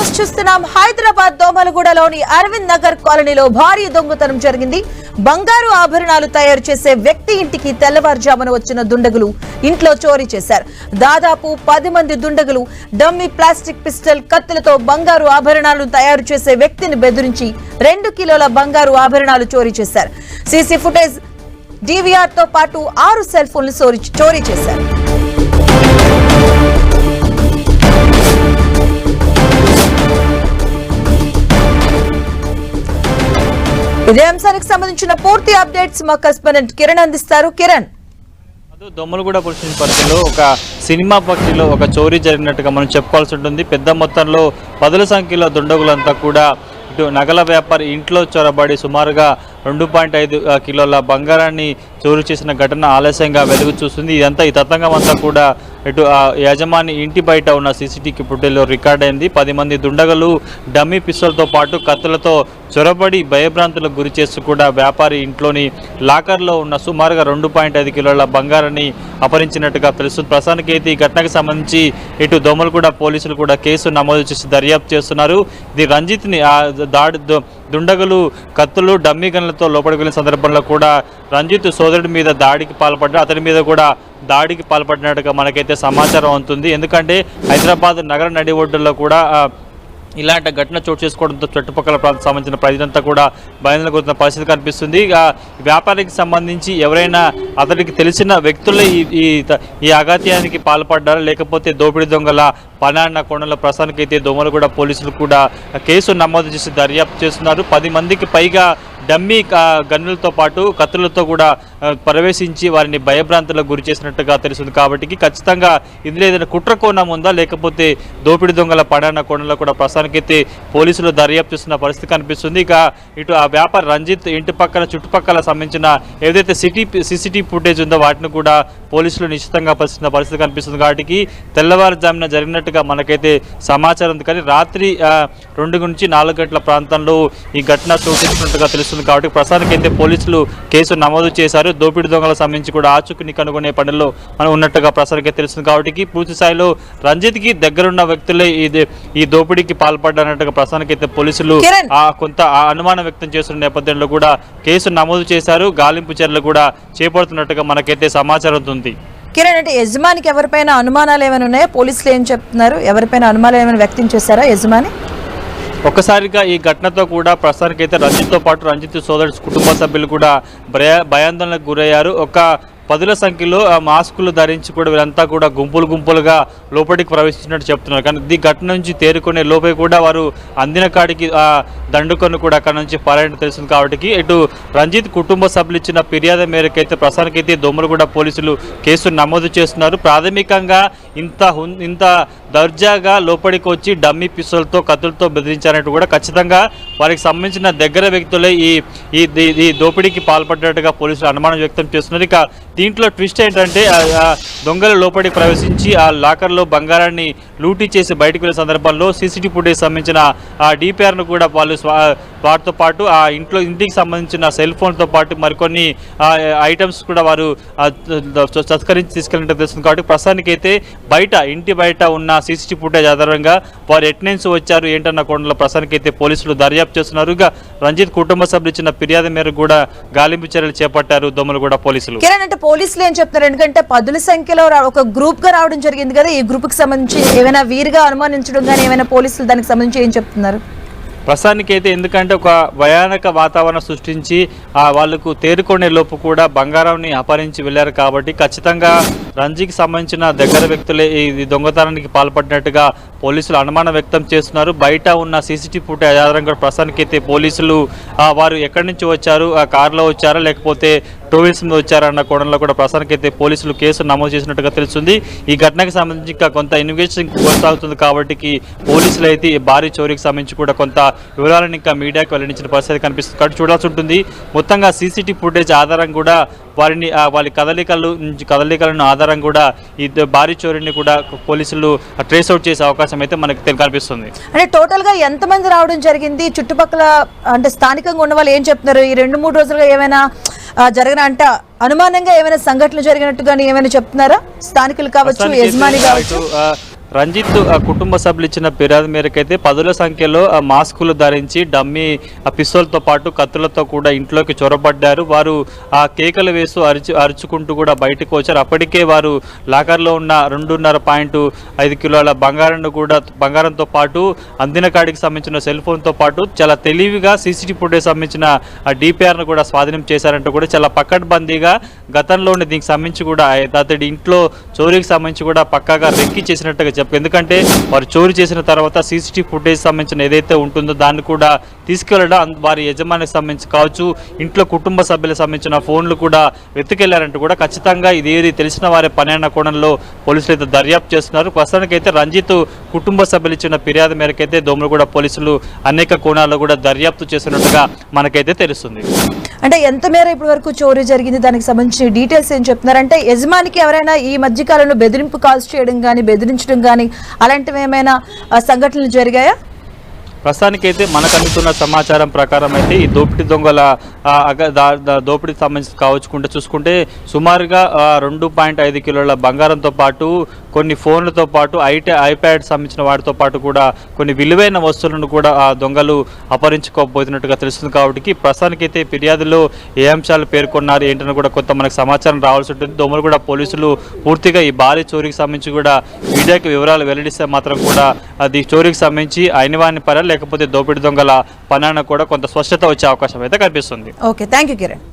Latest చూస్తున్నాం. హైదరాబాద్ దోమలగూడలోని అరవింద్ నగర్ కాలనీలో భారీ దొంగతనం జరిగింది. బంగారు ఆభరణాలు తయారు చేసే వ్యక్తి ఇంటికి తెల్లవారుజామున వచ్చిన దుండగులు ఇంట్లో చోరీ చేశారు. దాదాపు 10 మంది దుండగులు డమ్మీ ప్లాస్టిక్ పిస్టల్ కత్తులతో బంగారు ఆభరణాలు తయారు చేసే వ్యక్తిని బెదిరించి 2 కిలోల బంగారు ఆభరణాలు చోరీ చేశారు. సీసీ ఫుటేజ్ DVR తో పాటు 6 సెల్ ఫోన్లు చోరీ చేశారు. ఇదే అంశానికి సంబంధించిన పూర్తి అప్డేట్స్ మా కరెస్పాండెంట్ కిరణ్ అందిస్తారు. కిరణ్, దొమ్మలగూడ పోలీస్ పరిధిలో ఒక సినిమా పక్షిలో ఒక చోరీ జరిగినట్టుగా మనం చెప్పుకోవాల్సి ఉంటుంది. పెద్ద మొత్తంలో 10ల సంఖ్యలో దుండగులంతా కూడా ఇటు నగల వ్యాపారి ఇంట్లో చొరబడి సుమారుగా 2.5 కిలోల బంగారాన్ని చోరీ చేసిన ఘటన ఆలస్యంగా వెలుగు చూస్తుంది. ఇదంతా ఈ తతంగం అంతా కూడా ఇటు యజమాని ఇంటి బయట ఉన్న CCTV ఫుటేజ్లో రికార్డ్ అయింది. 10 మంది దుండగులు డమ్మీ పిస్టల్తో పాటు కత్తులతో చొరబడి భయభ్రాంతులకు గురి చేస్తూ కూడా వ్యాపారి ఇంట్లోని లాకర్లో ఉన్న సుమారుగా 2.5 కిలోల బంగారాన్ని అపహరించినట్టుగా తెలుస్తుంది. ప్రస్తుతానికి అయితే ఈ ఘటనకు సంబంధించి ఇటు దోమలగూడ పోలీసులు కూడా కేసు నమోదు చేసి దర్యాప్తు చేస్తున్నారు. ఇది రంజిత్ని దుండగులు కత్తులు డమ్మీ గన్లతో లోపలికి వెళ్ళిన సందర్భంలో కూడా రంజిత్ సోదరుడి మీద దాడికి పాల్పడ్డారు. అతని మీద కూడా దాడికి పాల్పడినట్టుగా మనకైతే సమాచారం అవుతుంది. ఎందుకంటే హైదరాబాద్ నగర నడి ఒడ్డుల్లో కూడా ఇలాంటి ఘటన చోటు చేసుకోవడంతో చుట్టుపక్కల ప్రాంతానికి సంబంధించిన ప్రజలంతా కూడా భయంలో గురైన పరిస్థితి కనిపిస్తుంది. ఇక వ్యాపారికి సంబంధించి ఎవరైనా అతడికి తెలిసిన వ్యక్తులే ఈ అఘాత్యానికి పాల్పడ్డారా లేకపోతే దోపిడీ దొంగల పనాన్న కొండల ప్రస్తుతానికి అయితే దోమలగూడ పోలీసులు కూడా కేసు నమోదు చేసి దర్యాప్తు చేస్తున్నారు. 10 మందికి పైగా డమ్మీ గన్నులతో పాటు కత్తులతో కూడా ప్రవేశించి వారిని భయభ్రాంతులకు గురి చేసినట్టుగా తెలుస్తుంది. కాబట్టి ఖచ్చితంగా ఇందులో ఏదైనా కుట్ర కోణం ఉందా లేకపోతే దోపిడీ దొంగల పడాన కోణంలో కూడా ప్రస్తుతానికైతే పోలీసులు దర్యాప్తు చేస్తున్న పరిస్థితి కనిపిస్తుంది. ఇక ఇటు ఆ వ్యాపారి రంజిత్ ఇంటి పక్కన చుట్టుపక్కల సంబంధించిన ఏదైతే CCTV ఫుటేజ్ ఉందో వాటిని కూడా పోలీసులు నిశ్చితంగా పరిస్థితున్న పరిస్థితి కనిపిస్తుంది. కాబట్టి తెల్లవారుజామున జరిగినట్టుగా మనకైతే సమాచారం ఉంది. కానీ రాత్రి 2 నుంచి 4 గంటల ప్రాంతంలో ఈ ఘటన చోటు చేసుకున్నట్టుగా తెలుస్తుంది. కాబట్టి ప్రస్తుతానికైతే పోలీసులు కేసు నమోదు చేశారు. దోపిడీ దొంగలకు సంబంధించి కూడా ఆచూకీని కనుగొనే పనిలో మనం ఉన్నట్టుగా ప్రస్తుతానికి తెలుస్తుంది. కాబట్టి పూర్తి స్థాయిలో రంజిత్కి దగ్గరున్న వ్యక్తులే ఈ దోపిడీకి పాల్పడ్డన్నట్టుగా ప్రస్తుతానికైతే పోలీసులు కొంత అనుమానం వ్యక్తం చేస్తున్న నేపథ్యంలో కూడా కేసు నమోదు చేశారు. గాలింపు చర్యలు కూడా చేపడుతున్నట్టుగా మనకైతే సమాచారం ఉంది. కిరణ్, అంటే యజమానికి ఎవరిపైన అనుమానాలు ఏమైనా ఉన్నాయా? పోలీసులు ఏం చెప్తున్నారు? ఎవరిపైన అనుమానాలు ఏమైనా వ్యక్తం చేశారా యజమాని? ఒక్కసారిగా ఈ ఘటనతో కూడా ప్రస్తుతానికైతే రంజిత్తో పాటు రంజిత్ సోదరుడు కుటుంబ సభ్యులు కూడా భయాందోళనకు గురయ్యారు. 10ల సంఖ్యలో మాస్కులు ధరించి కూడా వీరంతా కూడా గుంపులుగా లోపలికి ప్రవేశించినట్టు చెప్తున్నారు. కానీ ఈ ఘటన నుంచి తేరుకునే లోపే కూడా వారు అందిన కాడికి దండుకొని కూడా అక్కడ నుంచి పారాయణ తెలుస్తుంది. కాబట్టి ఇటు రంజిత్ కుటుంబ సభ్యులు ఇచ్చిన ఫిర్యాదు మేరకు అయితే ప్రస్తుతానికైతే దోమలగూడ పోలీసులు కేసు నమోదు చేస్తున్నారు. ప్రాథమికంగా ఇంత దర్జాగా లోపలికి వచ్చి డమ్మీ పిస్టల్తో కత్తులతో బెదిరించారంటూ కూడా ఖచ్చితంగా వారికి సంబంధించిన దగ్గర వ్యక్తులే ఈ దోపిడీకి పాల్పడ్డట్టుగా పోలీసులు అనుమానం వ్యక్తం చేస్తున్నారు. ఇక దీంట్లో ట్విస్ట్ ఏంటంటే దొంగలు లోపలికి ప్రవేశించి ఆ లాకర్లో బంగారాన్ని లూటీ చేసి బయటకు వెళ్ళే సందర్భంలో CCTV ఫుటేజ్ సంబంధించిన DPRను కూడా వాళ్ళు వాటితో పాటు ఆ ఇంటికి సంబంధించిన సెల్ ఫోన్తో పాటు మరికొన్ని ఐటమ్స్ కూడా వారు తస్కరించి తీసుకెళ్ళినట్టు తెలుస్తుంది. కాబట్టి ప్రస్తుతానికైతే ఇంటి బయట ఉన్న CCTV ఫుటేజ్ ఆధారంగా వారు ఎట్నెన్స్ వచ్చారు ఏంటన్న కోణంలో ప్రస్తుతానికైతే పోలీసులు దర్యాప్తు చేస్తున్నారు. ఇక రంజిత్ కుటుంబ సభ్యులు ఇచ్చిన ఫిర్యాదు మేరకు కూడా గాలింపు చర్యలు చేపట్టారు దోమలగూడ పోలీసులు. అంటే పోలీసులు ఏం చెప్తున్నారు? ఎందుకంటే 10ల సంఖ్యలో ఒక గ్రూప్ గా రావడం జరిగింది కదా, ఈ గ్రూప్ కి సంబంధించి ఏమైనా వీరుగా అనుమానించడం కానీ ఏమైనా పోలీసులు దానికి సంబంధించి ఏం చెప్తున్నారు? ప్రస్తుతానికైతే ఎందుకంటే ఒక భయానక వాతావరణం సృష్టించి వాళ్ళకు తేరుకునే లోపు కూడా బంగారాన్ని అపహరించి వెళ్ళారు. కాబట్టి ఖచ్చితంగా రంజికి సంబంధించిన దగ్గర వ్యక్తులే ఈ దొంగతనానికి పాల్పడినట్టుగా పోలీసులు అనుమానం వ్యక్తం చేస్తున్నారు. బయట ఉన్న CCTV ఫుటేజ్ ఆధారంగా ప్రస్తుతానికైతే పోలీసులు వారు ఎక్కడి నుంచి వచ్చారు, ఆ కారులో వచ్చారా లేకపోతే టూ వీల్స్ మీద వచ్చారన్న కోణంలో కూడా ప్రస్తుతానికైతే పోలీసులు కేసు నమోదు చేసినట్టుగా తెలుస్తుంది. ఈ ఘటనకు సంబంధించి కొంత ఇన్వెస్టిగేషన్ కొనసాగుతుంది. కాబట్టి పోలీసులు అయితే భారీ చోరీకి సంబంధించి కూడా కొంత వివరాలను ఇంకా మీడియాకు వెల్లడించిన పరిస్థితి కనిపిస్తుంది. కాబట్టి చూడాల్సి ఉంటుంది. మొత్తంగా CCTV ఫుటేజ్ ఆధారం కూడా వారి కదలికలను ఆధారం కూడా ఈ భారీ చోరీని కూడా పోలీసులు ట్రేస్ అవుట్ చేసే అవకాశం అయితే మనకు కనిపిస్తుంది. అంటే టోటల్ గా ఎంతమంది రావడం జరిగింది? చుట్టుపక్కల అంటే స్థానికంగా ఉన్న వాళ్ళు ఏం చెప్తున్నారు? ఈ 2-3 రోజులుగా ఏమైనా జరిగిన అంటే అనుమానంగా ఏమైనా సంఘటనలు జరిగినట్టుగా ఏమైనా చెప్తున్నారా? స్థానికులు కావచ్చు, యజమాని కావచ్చు. రంజిత్ కుటుంబ సభ్యులు ఇచ్చిన ఫిర్యాదు మేరకైతే పదుల సంఖ్యలో మాస్కులు ధరించి డమ్మీ పిస్తోల్తో పాటు కత్తులతో కూడా ఇంట్లోకి చొరబడ్డారు. వారు ఆ కేకలు వేస్తూ అరుచుకుంటూ కూడా బయటకు వచ్చారు. అప్పటికే వారు లాకర్లో ఉన్న 2.5 కిలోల బంగారంతో పాటు అందిన కాడికి సంబంధించిన సెల్ ఫోన్తో పాటు చాలా తెలివిగా సీసీటీవీ ఫుటేజ్ సంబంధించిన డిపిఆర్ను కూడా స్వాధీనం చేశారంటూ కూడా చాలా పకడ్బందీగా గతంలోని దీనికి సంబంధించి కూడా అతడి ఇంట్లో చోరీకి సంబంధించి కూడా పక్కాగా రెక్కి చేసినట్టుగా ఎందుకంటే వారు చోరీ చేసిన తర్వాత సీసీటీవీ ఫుటేజ్ సంబంధించిన ఏదైతే ఉంటుందో దాన్ని కూడా తీసుకెళ్లడం వారి యజమానికి సంబంధించి కావచ్చు, ఇంట్లో కుటుంబ సభ్యులకు సంబంధించిన ఫోన్లు కూడా వెతుకెళ్లారంటూ కూడా ఖచ్చితంగా ఇదేది తెలిసిన వారి పని అన్న కోణంలో పోలీసులు అయితే దర్యాప్తు చేస్తున్నారు. ప్రస్తుతానికైతే రంజిత్ కుటుంబ సభ్యులు ఇచ్చిన ఫిర్యాదు మేరకైతే దోమలగూడ పోలీసులు అనేక కోణాల్లో కూడా దర్యాప్తు చేస్తున్నట్టుగా మనకైతే తెలుస్తుంది. అంటే ఎంత మేర ఇప్పటి వరకు చోరీ జరిగింది, దానికి సంబంధించిన డీటెయిల్స్ ఏం చెప్తున్నారు? అంటే యజమానికి ఎవరైనా ఈ మధ్య కాలంలో బెదిరింపు కాల్స్ చేయడం కానీ బెదిరించడం కానీ అలాంటివి ఏమైనా సంఘటనలు జరిగాయా? ప్రస్తుతానికైతే మనకు అందుతున్న సమాచారం ప్రకారం అయితే ఈ దోపిడీ దొంగల దోపిడీకి సంబంధించి కావచ్చుకుంటే చూసుకుంటే సుమారుగా 2.5 కిలోల బంగారంతో పాటు కొన్ని ఫోన్లతో పాటు ఐప్యాడ్ సంబంధించిన వాటితో పాటు కూడా కొన్ని విలువైన వస్తువులను కూడా ఆ దొంగలు అపహరించుకోబోతున్నట్టుగా తెలుస్తుంది. కాబట్టి ప్రస్తుతానికైతే ఫిర్యాదులో ఏ అంశాలు పేర్కొన్నారు ఏంటని కూడా కొంత మనకు సమాచారం రావాల్సి ఉంటుంది. దోమలగూడ పోలీసులు పూర్తిగా ఈ భారీ చోరీకి సంబంధించి కూడా మీడియాకి వివరాలు వెల్లడిస్తే మాత్రం కూడా అది చోరీకి సంబంధించి అయినవాని పర లేకపోతే దోపిడీ దొంగల పనాన కూడా కొంత స్పష్టత వచ్చే అవకాశం అయితే కనిపిస్తుంది. Okay, thank you Kiran.